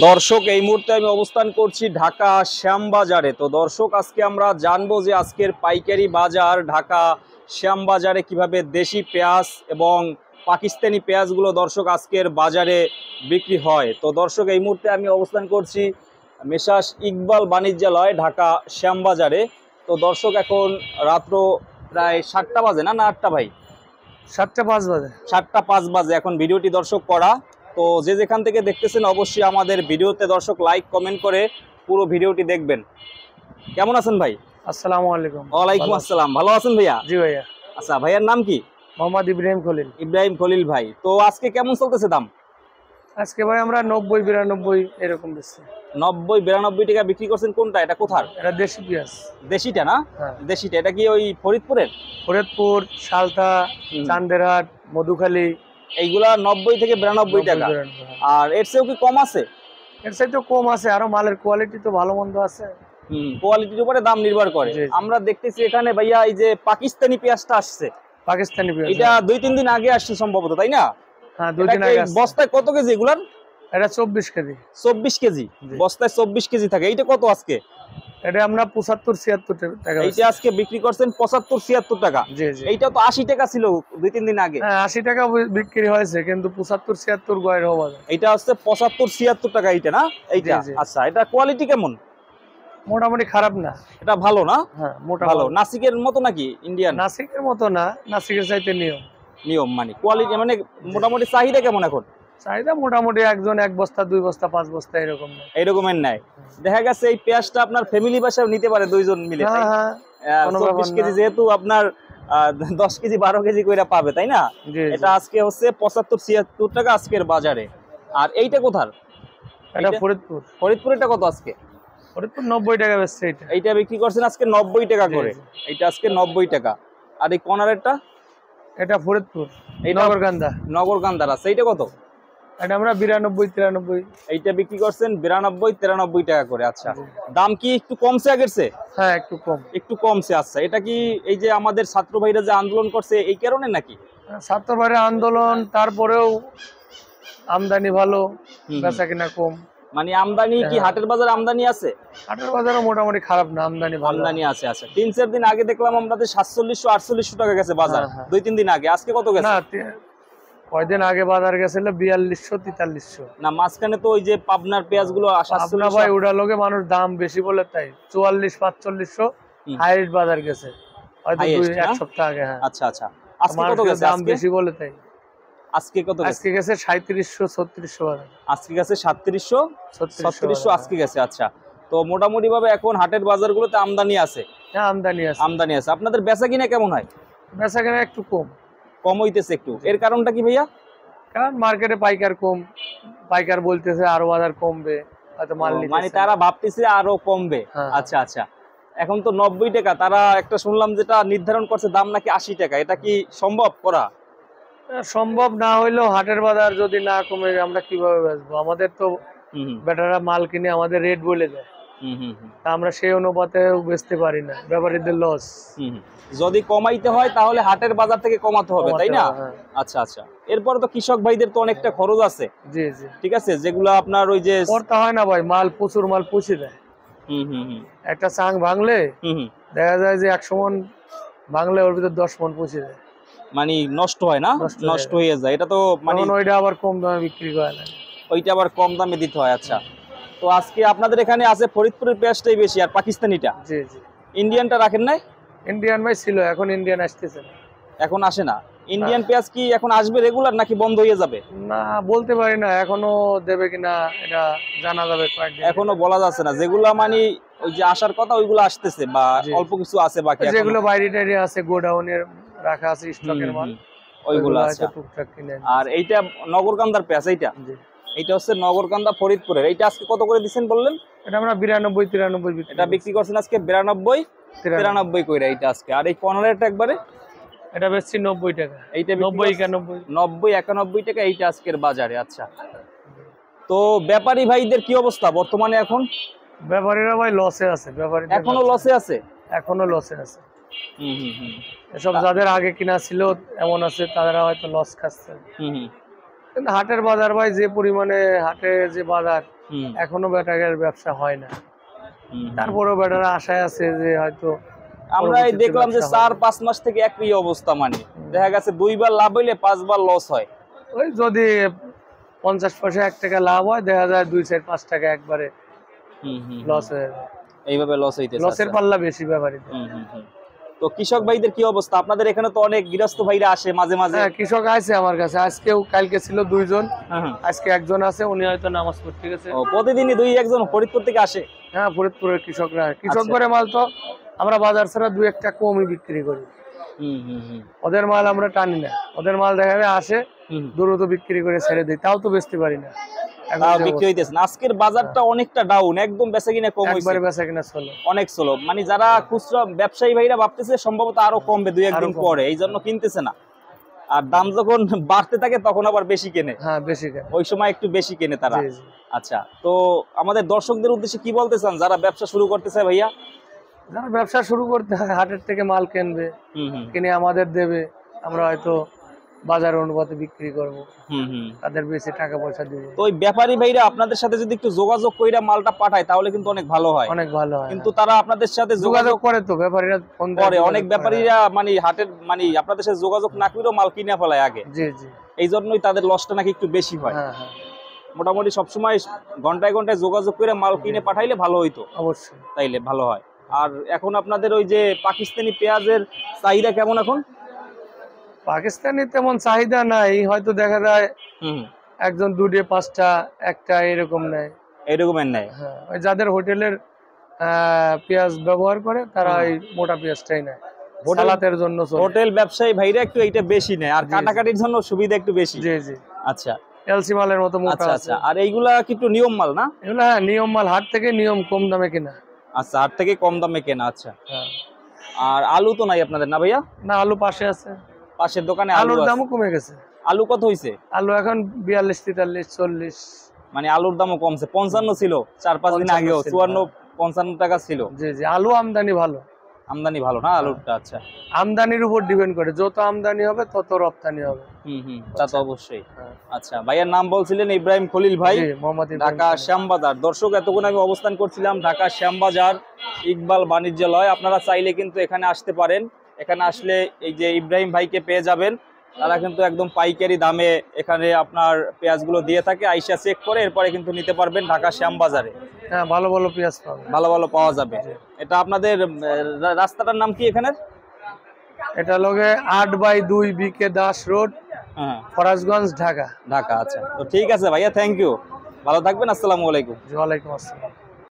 দর্শক, এই মুহূর্তে আমি অবস্থান করছি ঢাকা শ্যামবাজারে। তো দর্শক, আজকে আমরা জানবো যে আজকের পাইকারি বাজার ঢাকা শ্যামবাজারে কিভাবে দেশি পেঁয়াজ এবং পাকিস্তানি পেঁয়াজগুলো দর্শক আজকের বাজারে বিক্রি হয়। তো দর্শক, এই মুহূর্তে আমি অবস্থান করছি মেসার্স ইকবাল বাণিজ্যালয় ঢাকা শ্যামবাজারে। তো দর্শক, এখন রাত্র প্রায় 7টা বাজে না 8টা ভাই? 7টা 5 বাজে। 7টা 5 বাজে এখন ভিডিওটি দর্শক করা। তো যে যেখান থেকে দেখতেছেন অবশ্যই আমাদের ভিডিওতে দর্শক লাইক কমেন্ট করে পুরো ভিডিওটি দেখবেন। কেমন আছেন ভাই? আসসালামু আলাইকুম। ওয়ালাইকুম আসসালাম। ভালো আছেন ভাইয়া? জি ভাইয়া। আচ্ছা, ভাইয়ার নাম কি? মোহাম্মদ ইব্রাহিম খলিল। ইব্রাহিম খলিল ভাই। তো আজকে কেমন চলতেছে দাম? আজকে ভাই আমরা 90-92 এরকম দিচ্ছি। 90-92 টাকা বিক্রি করছেন। কোনটা এটা? কোথার? এটা দেশি পেঁয়াজ। দেশিটা না? হ্যাঁ। দেশিটা। এটা কি ওই ফরিদপুরের? ফরিদপুর, সালথা, চান্দেরহাট, মধুখালী। এইগুলা 90 থেকে 92 টাকা। আর এর চেয়েও কি কম আছে? এর চাইতে কম আছে, আরো মালের কোয়ালিটি তো ভালো মন্দ আছে। কোয়ালিটির উপরে দাম নির্ভর করে। আমরা দেখতেছি এখানে ভাইয়া এই যে পাকিস্তানি পেঁয়াজটা আসছে। পাকিস্তানি পেঁয়াজ এটা 2-3 দিন আগে আসছে সম্ভবত, তাই না? হ্যাঁ, 2 দিন আগে আসছে। বস্তায় কত কেজি এগুলার? এটা 24 কেজি। 24 কেজি বস্তায় 24 কেজি থাকে। এইটা কত আজকে? এটা আমরা 75-76 টাকা। এইটা আজকে বিক্রি করছেন 75-76 টাকা। জি জি। এইটা তো 80 টাকা ছিল 2-3 দিন আগে। হ্যাঁ, 80 টাকা বিক্রি হয়েছে, কিন্তু 75-76 গয়ের হবে। এইটা হচ্ছে 75-76 টাকা এইটা না? এইটা আচ্ছা, এটা কোয়ালিটি কেমন? মোটামুটি খারাপ না। এটা ভালো না? হ্যাঁ, ভালো। নাসিকের মতো নাকি? ইন্ডিয়ান? নাসিকের মতো না, নাসিকের চাইতে নিয়ম মানে কোয়ালিটি মানে মোটামুটি চাহিদা কেমন এখন? চাহিদা মোটামুটি একজন 1 বস্তা 2 বস্তা 5 বস্তা এরকম এইরকমের নেয়। দেখা গেছে এই পেঁয়াজটা আপনার ফ্যামিলি বাসায় নিতে পারে 2 জন মিলে। হ্যাঁ হ্যাঁ, 24 কেজি যেহেতু আপনার 10 কেজি 12 কেজি কইরা পাবে, তাই না? এটা আজকে হচ্ছে 75-76 টাকা আজকের বাজারে। আর এইটা কোথার? এটা ফরিদপুর। ফরিদপুরেরটা কত আজকে? ফরিদপুর 90 টাকা বেচছে। এইটা বিক্রি করছেন আজকে 90 টাকা করে। এইটা আজকে 90 টাকা। আর এই কর্নারেরটা? এটা ফরিদপুর, এই নগরকান্দা। নগরকান্দার আছে। এইটা কত? এটা আমরা 92-93। এইটা বিক্রি করছেন 92-93 টাকা করে। আচ্ছা, দাম কি একটু কমছে আগের চেয়ে? হ্যাঁ, একটু কম। একটু কমছে। আচ্ছা, এটা কি এই যে আমাদের ছাত্র ভাইরা যে আন্দোলন করছে এই কারণে নাকি? ছাত্র ভাইরা আন্দোলন, তারপরেও আমদানি ভালো, বেচা কিনা কম। মানে আমদানি কি হাটের বাজারে আমদানি আছে? হাটের বাজারে মোটামুটি খারাপ না, আমদানি ভালো। আমদানি আছে। আচ্ছা, 3-4 দিন আগে দেখলাম আমাদের 4700-4800 টাকা গেছে বাজার। 2-3 দিন আগে। আজকে কত গেছে? না, কয়দিন আগে বাজার গেছিল 4200-4300। না, মাঝখানে তো ওই যে পাবনার পেঁয়াজগুলো পাবনা ভাই ওটা লোকে মানুষ দাম বেশি বলে তাই 4400-4500 হাইট বাজার গেছে হয়তো 1 সপ্তাহ আগে। হ্যাঁ। আচ্ছা আচ্ছা, আজকে কত গেছে? দাম বেশি বলে তাই। আজকে কত গেছে? আজকে গেছে 3700-3600 বাজার। আজকে গেছে 3700-3600 আজকে গেছে। আচ্ছা, তো মোটামুটি ভাবে এখন হাটের বাজারগুলোতে আমদানি আছে। হ্যাঁ, আমদানি আছে। আমদানি আছে। আপনাদের বেচা কিনা কেমন হয়? বেচা কিনা একটু কম হইতেছে একটু। এর কারণটা কি ভাইয়া? কারণ মার্কেটে পাইকার কম, পাইকার বলতেছে আরো বাজার কমবে, হয়তো মাল নিতেছে, মানে তারা ভাবতেছে আরো কমবে। আচ্ছা আচ্ছা, এখন তো 90 টাকা, তারা একটা শুনলাম যেটা নির্ধারণ করছে দাম নাকি 80 টাকা। এটা কি সম্ভব করা? সম্ভব না হইলেও হাটের বাজার যদি না কমে আমরা কিভাবে বেচবো? আমাদের তো বেটারা মাল কিনে আমাদের রেট বলে দেয়, আমরা সেই অনুপাতে বেচতে পারি না, ব্যাপারীদের লস। যদি কমাইতে হয় তাহলে হাটের বাজার থেকে কমাতে হবে, তাই না? আচ্ছা আচ্ছা, এরপর তো কৃষক ভাইদের তো অনেকটা খরচ আছে। জি জি, ঠিক আছে, যেগুলো আপনার ওই যে করতে হয় না ভাই, মাল প্রচুর মাল পুষে দেয়। একটা চাং ভাঙলে দেখা যায় যে 100 মন ভাঙলে ওর ভিতর 10 মন পুষে দেয়। মানে নষ্ট হয় না? নষ্ট হয়ে যায়। এটা তো মানে ওইটা আবার কম দামে বিক্রি করে না, ওইটা আবার কম দামে দিতে হয়। আচ্ছা, তো আজকে আপনাদের এখানে আছে ফরিদপুরের পেঁয়াজটাই বেশি আর পাকিস্তানিটা। জি জি। ইন্ডিয়ানটা রাখেন নাই? ইন্ডিয়ান ভাই ছিল, এখন ইন্ডিয়ান আসতেছে না। এখন আসে না? ইন্ডিয়ান পেঁয়াজ কি এখন আসবে রেগুলার নাকি বন্ধ হয়ে যাবে? না, বলতে পারি না, এখনো দেবে কিনা এটা জানা যাবে কয়েকদিন। এখনো বলা যাচ্ছে না। যেগুলা মানে ওই যে আসার কথা ওইগুলো আসতেছে, বা অল্প কিছু আছে বাকি, যেগুলো বাইরে টাইরে আছে গোডাউনের রাখা আছে স্টকের মাল, ওইগুলো আছে টুকটাক কিনে। আর এইটা নগরকান্দার পেঁয়াজ। এইটা হচ্ছে নগরকান্দা ফরিদপুরের। এইটা আজকে কত করে দিচ্ছেন বললেন? এটা আমরা 92-93 এটা বিক্রি করছেন আজকে 92-93 কইরা এইটা আজকে। আর এই কর্নারেরটা একবারে এটা বেচছি 90 টাকা। এইটা 90-91 টাকা এইটা আজকের বাজারে। আচ্ছা, তো ব্যাপারী ভাইদের কি অবস্থা বর্তমানে এখন? ব্যাপারীরা ভাই লসে আছে। ব্যাপারী এখনো লসে আছে? এখনো লসে আছে। এসব যাদের আগে কিনা ছিল এমন আছে, তারা হয়তো লস খাচ্ছে। কিন্তু হাটের বাজার ভাই যে পরিমাণে হাটে যে বাজার, হুম এখনো ব্যাটারের ব্যবসা হয় না। হুম। তারপরেও ব্যাটারা আশায় আছে যে হয়তো আমরা এই পরবর্তীতে দেখলাম যে ব্যবসা হবে। 4-5 মাস থেকে একই অবস্থা, মানে দেখা গেছে 2 বার লাভ হইলে 5 বার লস হয়। ওই যদি 50 পয়সা 1 টাকা লাভ হয়, দেখা যায় 2-4-5 টাকা একবারে লস হয়ে যায়। এইভাবে লস হইতেছে। লসের পাল্লা বেশি ব্যাপারীদের। তো কৃষক ভাইদের কি অবস্থা? আপনাদের এখানে তো অনেক গৃহস্থ ভাইরা আসে মাঝে মাঝে। হ্যাঁ, কৃষক আছে আমার কাছে, আজকেও কালকে ছিল 2 জন, হ্যাঁ, হ্যাঁ। আজকে একজন আছে, উনি হয়তো নামাজ পড়তে গেছে। ও, প্রতিদিনই 2-1 জন ফরিদপুর থেকে আসে? হ্যাঁ, ফরিদপুরের কৃষকরা, কৃষক আচ্ছা। করে মাল তো আমরা বাজার ছাড়া 2-1 টাকা কমই বিক্রি করি। ওদের মাল আমরা টানি না, ওদের মাল দেখা যায় আসে, দ্রুত বিক্রি করে ছেড়ে দিই, তাও তো বেচতে পারি না। এখন তাও যে বিক্রি অবস্থা, হইতেছে না। আজকের বাজারটা অনেকটা ডাউন, একদম বেচা কিনা কম হইছে। একবারে বেচা কিনা চলে। অনেক স্লো, মানে যারা খুচরা ব্যবসায়ী ভাইরা ভাবতেছে সম্ভবত আরো কমবে 2-1 দিন পরে, এই জন্য কিনতেছে না। আর দাম যখন বাড়তে থাকে তখন আবার বেশি কেনে। হ্যাঁ, বেশি কেন, ওই সময় একটু বেশি কেনে তারা। জি, জি। আচ্ছা, তো আমাদের দর্শকদের উদ্দেশ্যে কি বলতে চান যারা ব্যবসা শুরু করতে চায় ভাইয়া? যারা ব্যবসা শুরু করতে হয়, হাটের থেকে মাল কিনবে, কিনে আমাদের দেবে, আমরা হয়তো বাজার অনুপাতে বিক্রি করব, তাদের বেশি টাকা পয়সা দিব। তো ওই ব্যাপারী ভাইরা আপনাদের সাথে যদি একটু যোগাযোগ কইরা মালটা পাঠায় তাহলে কিন্তু অনেক ভালো হয়। অনেক ভালো হয়, কিন্তু তারা আপনাদের সাথে যোগাযোগ করে তো ব্যাপারীরা ফোন করে, অনেক ব্যাপারীরা মানে হাটের মানে আপনাদের সাথে যোগাযোগ না করেও মাল কিনে ফেলায় আগে। জি, জি। এই জন্যই তাদের লসটা নাকি একটু বেশি হয়। হ্যাঁ, হ্যাঁ, মোটামুটি সবসময় ঘন্টায় ঘন্টায় যোগাযোগ করে মাল কিনে পাঠাইলে ভালো হইতো, অবশ্যই। তাইলে ভালো হয়। আর এখন আপনাদের ওই যে পাকিস্তানি পেঁয়াজের চাহিদা কেমন এখন? পাকিস্তানি তেমন চাহিদা নাই, হয়তো দেখা যায় একজন 2-5টা একটা এরকম নেয়, এরকমের নেয়। হ্যাঁ, ওই যাদের হোটেলের পেঁয়াজ ব্যবহার করে তারা এই মোটা পেঁয়াজটাই নেয়, সালাতের জন্য চলে। হোটেল ব্যবসায়ী ভাইরা একটু এইটা বেশি নেয়, আর কাটাকাটির জন্য সুবিধা একটু বেশি। জি, জি। আচ্ছা এলসি মালের মতো মোটা আচ্ছা আছে। আচ্ছা। আর এইগুলা কি একটু নিয়ম মাল না? এগুলো হ্যাঁ, নিয়ম মাল, হাট থেকে নিয়ম কম দামে কেনা। আচ্ছা, হাট থেকে কম দামে কেনা। আচ্ছা, হ্যাঁ। আর আলু তো নাই আপনাদের না ভাইয়া? না, আলু পাশে আছে, পাশের দোকানে আলু আলুর আছে। দামও কমে গেছে। আলু কত হইছে? আলু এখন 42-43-40। মানে আলুর দামও কমছে। 55 ছিল 4-5 দিন 55 আগেও, ছিল, 54-55 টাকা ছিল। জি, জি। আলু আমদানি ভালো, আমদানি ভালো না আলুরটা? আচ্ছা, আমদানির উপর ডিপেন্ড করে, যত আমদানি হবে তত রপ্তানি হবে। তা তো অবশ্যই। হ্যাঁ। আচ্ছা, ভাইয়ার নাম বলছিলেন ইব্রাহিম খলিল ভাই, জি, মোহাম্মদ ইব্রাহিম ঢাকা খলিল। শ্যামবাজার। দর্শক, এতক্ষণ আমি অবস্থান করছিলাম ঢাকা শ্যামবাজার ইকবাল বাণিজ্যালয়। আপনারা চাইলে কিন্তু এখানে আসতে পারেন। এখানে আসলে এই যে ইব্রাহিম ভাইকে পেয়ে যাবেন। তারা কিন্তু একদম পাইকারি দামে এখানে আপনার পেঁয়াজগুলো দিয়ে থাকে, আইসা চেক করে এরপরে কিন্তু নিতে পারবেন ঢাকা শ্যামবাজারে। হ্যাঁ, ভালো ভালো পেঁয়াজ পাবে, ভালো ভালো পাওয়া যাবে। এটা আপনাদের রাস্তাটার নাম কি এখানের? এটা লগে 8/2 বিকে দাস রোড, হ্যাঁ, ফরাজগঞ্জ, ঢাকা। ঢাকা। আচ্ছা, তো ঠিক আছে ভাইয়া, থ্যাংক ইউ, ভালো থাকবেন। আসসালামু আলাইকুম। ওয়ালাইকুম আসসালাম।